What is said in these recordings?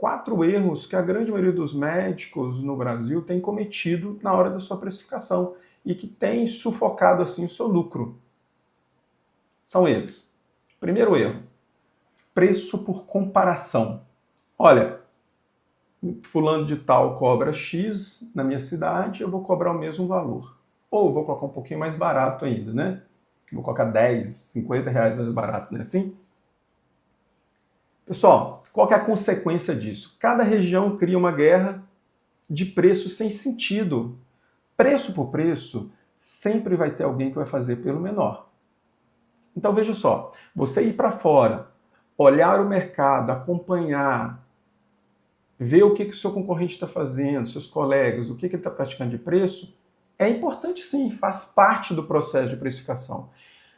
4 erros que a grande maioria dos médicos no Brasil tem cometido na hora da sua precificação e que tem sufocado assim o seu lucro. São eles. Primeiro erro, preço por comparação. Olha, fulano de tal cobra X na minha cidade, eu vou cobrar o mesmo valor. Ou vou colocar um pouquinho mais barato ainda, né? Vou colocar 10, 50 reais mais barato, não é assim? Pessoal, qual que é a consequência disso? Cada região cria uma guerra de preço sem sentido. Preço por preço, sempre vai ter alguém que vai fazer pelo menor. Então veja só, você ir para fora, olhar o mercado, acompanhar, ver o que o seu concorrente está fazendo, seus colegas, o que ele está praticando de preço, é importante sim, faz parte do processo de precificação.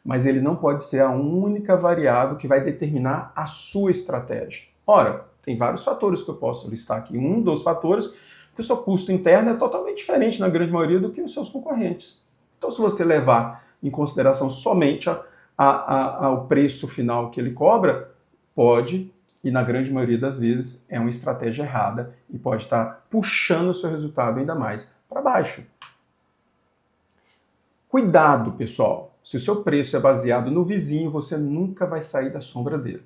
Mas ele não pode ser a única variável que vai determinar a sua estratégia. Ora, tem vários fatores que eu posso listar aqui. Um dos fatores é que o seu custo interno é totalmente diferente na grande maioria do que os seus concorrentes. Então, se você levar em consideração somente o preço final que ele cobra, pode, e na grande maioria das vezes, é uma estratégia errada e pode estar puxando o seu resultado ainda mais para baixo. Cuidado, pessoal! Se o seu preço é baseado no vizinho, você nunca vai sair da sombra dele.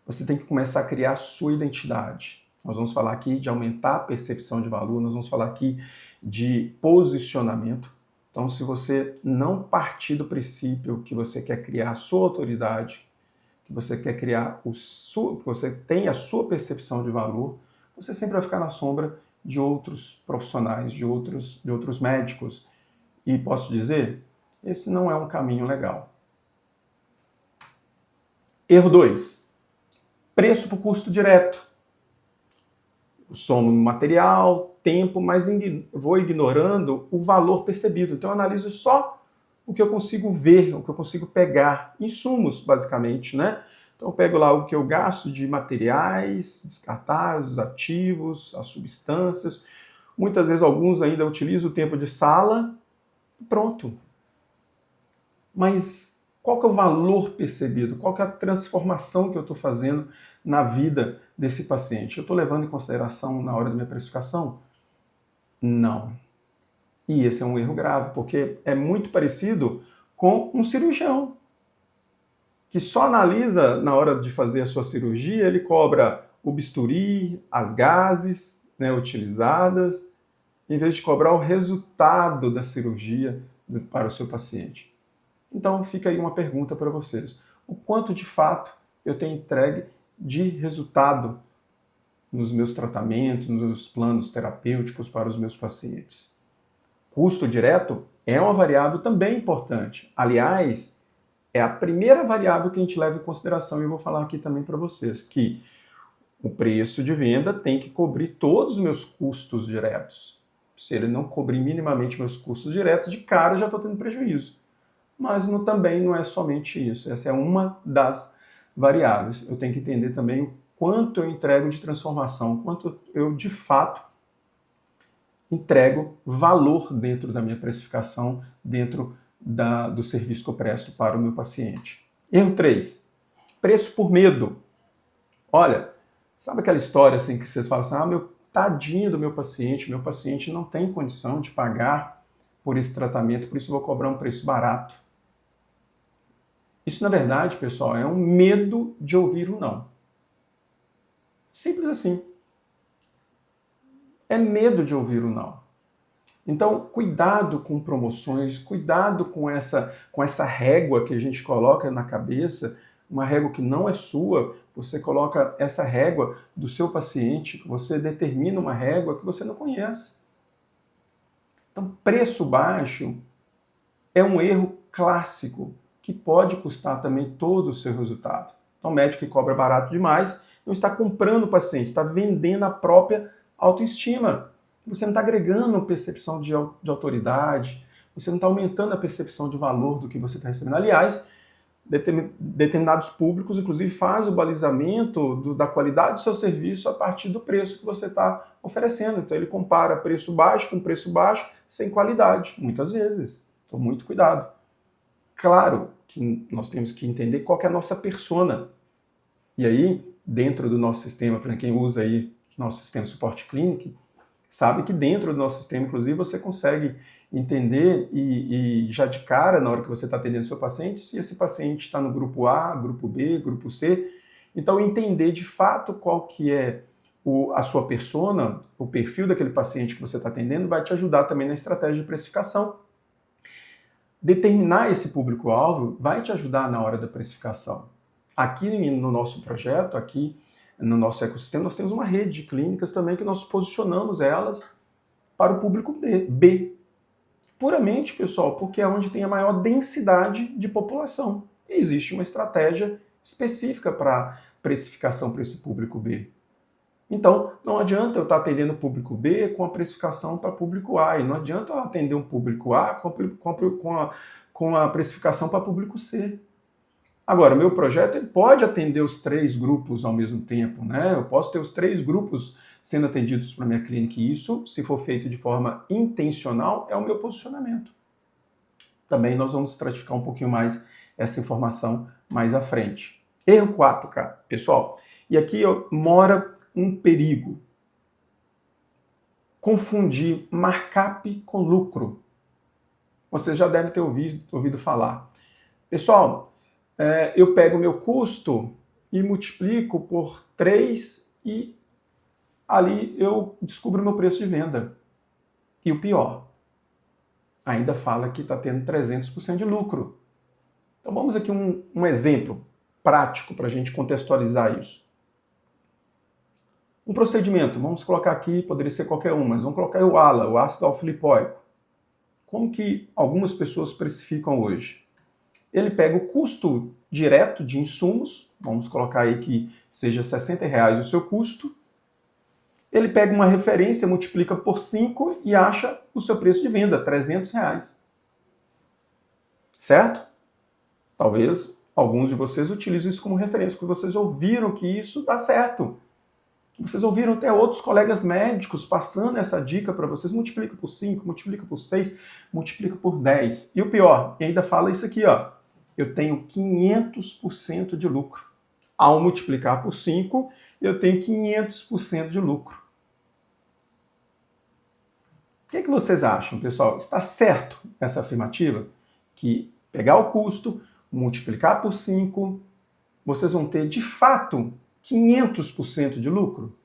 Você tem que começar a criar a sua identidade. Nós vamos falar aqui de aumentar a percepção de valor, nós vamos falar aqui de posicionamento. Então, se você não partir do princípio que você quer criar a sua autoridade, que você quer criar que você tem a sua percepção de valor, você sempre vai ficar na sombra de outros profissionais, de outros médicos. E posso dizer, esse não é um caminho legal. Erro 2. Preço por custo direto. Somo material, tempo, mas vou ignorando o valor percebido. Então eu analiso só o que eu consigo ver, o que eu consigo pegar. Insumos, basicamente, né? Então eu pego lá o que eu gasto de materiais descartáveis, ativos, as substâncias. Muitas vezes alguns ainda utilizam o tempo de sala. Pronto. Mas qual que é o valor percebido? Qual que é a transformação que eu estou fazendo na vida desse paciente? Eu estou levando em consideração na hora da minha precificação? Não. E esse é um erro grave, porque é muito parecido com um cirurgião, que só analisa na hora de fazer a sua cirurgia, ele cobra o bisturi, as gases, né, utilizadas, em vez de cobrar o resultado da cirurgia para o seu paciente. Então fica aí uma pergunta para vocês. O quanto de fato eu tenho entregue de resultado nos meus tratamentos, nos meus planos terapêuticos para os meus pacientes? Custo direto é uma variável também importante. Aliás, é a primeira variável que a gente leva em consideração e eu vou falar aqui também para vocês, que o preço de venda tem que cobrir todos os meus custos diretos. Se ele não cobrir minimamente meus custos diretos, de cara eu já estou tendo prejuízo. Mas também não é somente isso. Essa é uma das variáveis. Eu tenho que entender também o quanto eu entrego de transformação, quanto eu, de fato, entrego valor dentro da minha precificação, dentro do serviço que eu presto para o meu paciente. Erro 3. Preço por medo. Olha, sabe aquela história assim que vocês falam assim, meu tadinho do meu paciente não tem condição de pagar por esse tratamento, por isso eu vou cobrar um preço barato. Isso, na verdade, pessoal, é um medo de ouvir o não. Simples assim. É medo de ouvir o não. Então, cuidado com promoções, cuidado com essa régua que a gente coloca na cabeça, uma régua que não é sua, você coloca essa régua do seu paciente, você determina uma régua que você não conhece. Então, preço baixo é um erro clássico, que pode custar também todo o seu resultado. Então, o médico que cobra barato demais não está comprando o paciente, está vendendo a própria autoestima. Você não está agregando percepção de autoridade, você não está aumentando a percepção de valor do que você está recebendo. Aliás, determinados públicos, inclusive, fazem o balizamento da qualidade do seu serviço a partir do preço que você está oferecendo. Então, ele compara preço baixo com preço baixo sem qualidade, muitas vezes. Então, muito cuidado. Claro que nós temos que entender qual que é a nossa persona. E aí, dentro do nosso sistema, para quem usa aí nosso sistema de suporte clínico, sabe que dentro do nosso sistema, inclusive, você consegue entender e já de cara, na hora que você está atendendo o seu paciente, se esse paciente está no grupo A, grupo B, grupo C. Então, entender de fato qual que é a sua persona, o perfil daquele paciente que você está atendendo, vai te ajudar também na estratégia de precificação. Determinar esse público-alvo vai te ajudar na hora da precificação. Aqui no nosso projeto, aqui no nosso ecossistema, nós temos uma rede de clínicas também que nós posicionamos elas para o público B. Puramente, pessoal, porque é onde tem a maior densidade de população. E existe uma estratégia específica para precificação para esse público B. Então, não adianta eu estar atendendo o público B com a precificação para público A, e não adianta eu atender um público A com a precificação para público C. Agora, meu projeto ele pode atender os 3 grupos ao mesmo tempo, né? Eu posso ter os 3 grupos sendo atendidos para minha clínica, e isso, se for feito de forma intencional, é o meu posicionamento. Também nós vamos estratificar um pouquinho mais essa informação mais à frente. Erro 4, cara, pessoal. E aqui mora um perigo. Confundir markup com lucro. Você já deve ter ouvido falar. Pessoal, eu pego o meu custo e multiplico por 3 e ali eu descubro o meu preço de venda. E o pior, ainda fala que está tendo 300% de lucro. Então vamos aqui um exemplo prático para a gente contextualizar isso. Um procedimento, vamos colocar aqui, poderia ser qualquer um, mas vamos colocar o ALA, o ácido alfa-lipoico. Como que algumas pessoas precificam hoje? Ele pega o custo direto de insumos, vamos colocar aí que seja R$60 o seu custo, ele pega uma referência, multiplica por 5 e acha o seu preço de venda, R$300. Certo? Talvez alguns de vocês utilizem isso como referência, porque vocês ouviram que isso dá certo. Vocês ouviram até outros colegas médicos passando essa dica para vocês. Multiplica por 5, multiplica por 6, multiplica por 10. E o pior, e ainda fala isso aqui, ó. Eu tenho 500% de lucro. Ao multiplicar por 5, eu tenho 500% de lucro. O que vocês acham, pessoal? Está certo essa afirmativa? Que pegar o custo, multiplicar por 5, vocês vão ter, de fato, 500% de lucro?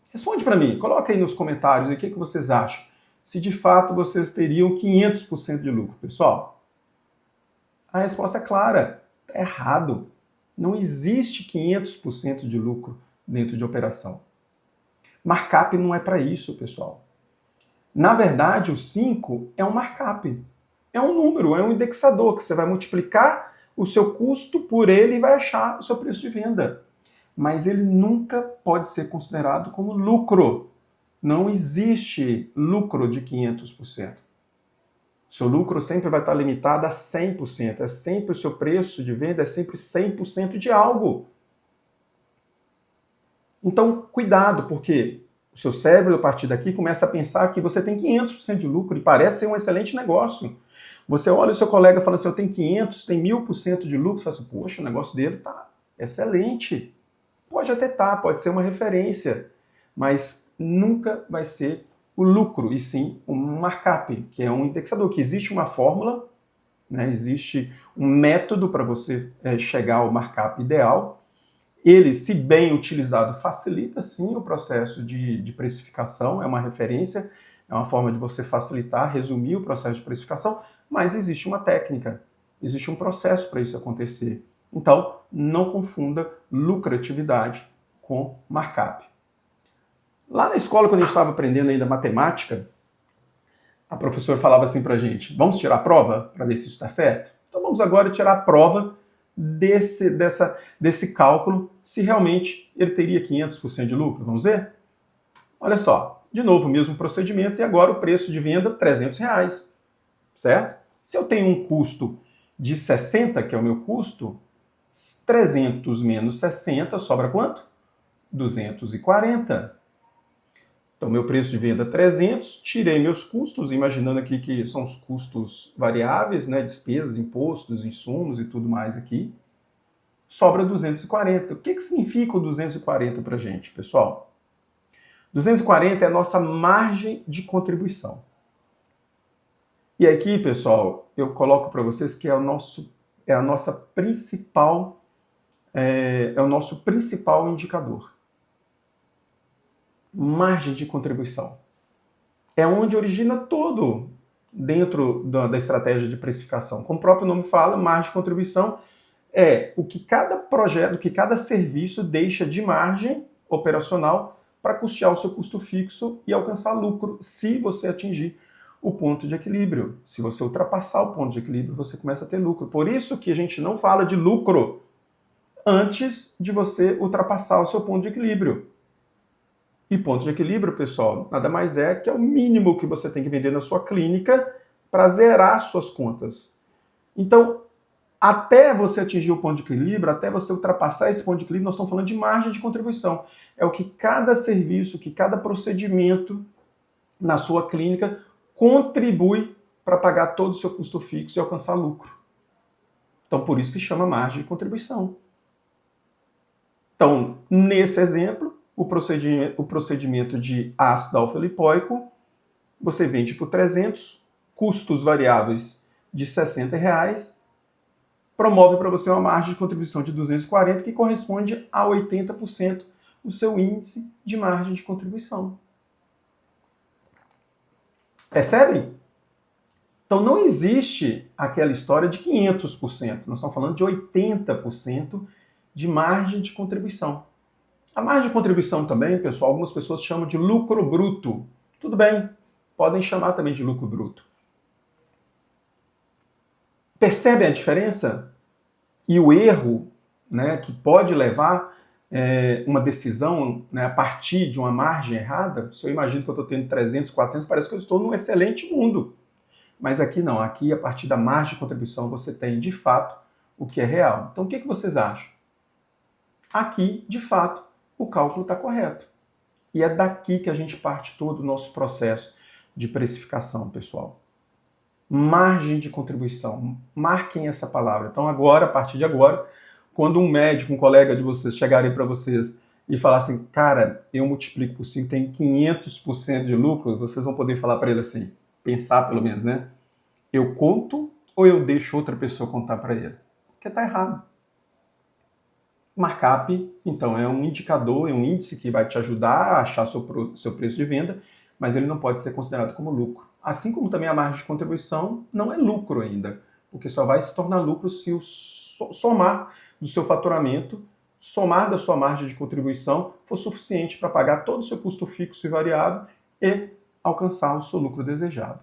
Responde para mim, coloca aí nos comentários o que vocês acham. Se de fato vocês teriam 500% de lucro, pessoal. A resposta é clara, está errado. Não existe 500% de lucro dentro de operação. Markup não é para isso, pessoal. Na verdade, o 5 é um markup. É um número, é um indexador que você vai multiplicar o seu custo por ele e vai achar o seu preço de venda. Mas ele nunca pode ser considerado como lucro. Não existe lucro de 500%. Seu lucro sempre vai estar limitado a 100%. É sempre o seu preço de venda, é sempre 100% de algo. Então, cuidado, porque o seu cérebro, a partir daqui, começa a pensar que você tem 500% de lucro e parece ser um excelente negócio. Você olha o seu colega e fala assim, eu tenho 500, tem 1000% de lucro, você fala assim, poxa, o negócio dele está excelente. Pode até estar, pode ser uma referência, mas nunca vai ser o lucro, e sim um markup, que é um indexador, que existe uma fórmula, né, existe um método para você chegar ao markup ideal. Ele, se bem utilizado, facilita sim o processo de precificação, é uma referência, é uma forma de você facilitar, resumir o processo de precificação, mas existe uma técnica, existe um processo para isso acontecer. Então, não confunda lucratividade com markup. Lá na escola, quando a gente estava aprendendo ainda matemática, a professora falava assim para a gente, vamos tirar a prova para ver se isso está certo? Então vamos agora tirar a prova desse cálculo, se realmente ele teria 500% de lucro. Vamos ver? Olha só, de novo o mesmo procedimento e agora o preço de venda R$300, certo? Se eu tenho um custo de 60, que é o meu custo, 300 menos 60 sobra quanto? 240. Então, meu preço de venda é 300, tirei meus custos, imaginando aqui que são os custos variáveis, né, despesas, impostos, insumos e tudo mais aqui. sobra 240. O que significa o 240 para a gente, pessoal? 240 é a nossa margem de contribuição. E aqui, pessoal, eu coloco para vocês que é o nosso principal indicador. Margem de contribuição. É onde origina todo dentro da estratégia de precificação. Como o próprio nome fala, margem de contribuição é o que cada projeto, o que cada serviço deixa de margem operacional para custear o seu custo fixo e alcançar lucro, se você atingir o ponto de equilíbrio. Se você ultrapassar o ponto de equilíbrio, você começa a ter lucro. Por isso que a gente não fala de lucro antes de você ultrapassar o seu ponto de equilíbrio. E ponto de equilíbrio, pessoal, nada mais é que é o mínimo que você tem que vender na sua clínica para zerar suas contas. Então, até você atingir o ponto de equilíbrio, até você ultrapassar esse ponto de equilíbrio, nós estamos falando de margem de contribuição. É o que cada serviço, que cada procedimento na sua clínica contribui para pagar todo o seu custo fixo e alcançar lucro. Então, por isso que chama margem de contribuição. Então, nesse exemplo, o procedimento de ácido alfa-lipoico, você vende por 300, custos variáveis de R$60, promove para você uma margem de contribuição de 240, que corresponde a 80% do seu índice de margem de contribuição. Percebem? Então não existe aquela história de 500%, nós estamos falando de 80% de margem de contribuição. A margem de contribuição também, pessoal, algumas pessoas chamam de lucro bruto. Tudo bem, podem chamar também de lucro bruto. Percebem a diferença? E o erro, né, que pode levar uma decisão, né, a partir de uma margem errada. Se eu imagino que eu estou tendo 300, 400, parece que eu estou num excelente mundo. Mas aqui não, aqui a partir da margem de contribuição você tem de fato o que é real. Então o que vocês acham? Aqui, de fato, o cálculo está correto. E é daqui que a gente parte todo o nosso processo de precificação, pessoal. Margem de contribuição. Marquem essa palavra. Então agora, a partir de agora, quando um médico, um colega de vocês chegarem para vocês e falar assim, cara, eu multiplico por 5, tem 500% de lucro, vocês vão poder falar para ele assim, pensar pelo menos, né? Eu conto ou eu deixo outra pessoa contar para ele? Porque está errado. Markup, então, é um indicador, é um índice que vai te ajudar a achar seu preço de venda, mas ele não pode ser considerado como lucro. Assim como também a margem de contribuição não é lucro ainda, porque só vai se tornar lucro se o somar do seu faturamento, somar da sua margem de contribuição, for suficiente para pagar todo o seu custo fixo e variável e alcançar o seu lucro desejado.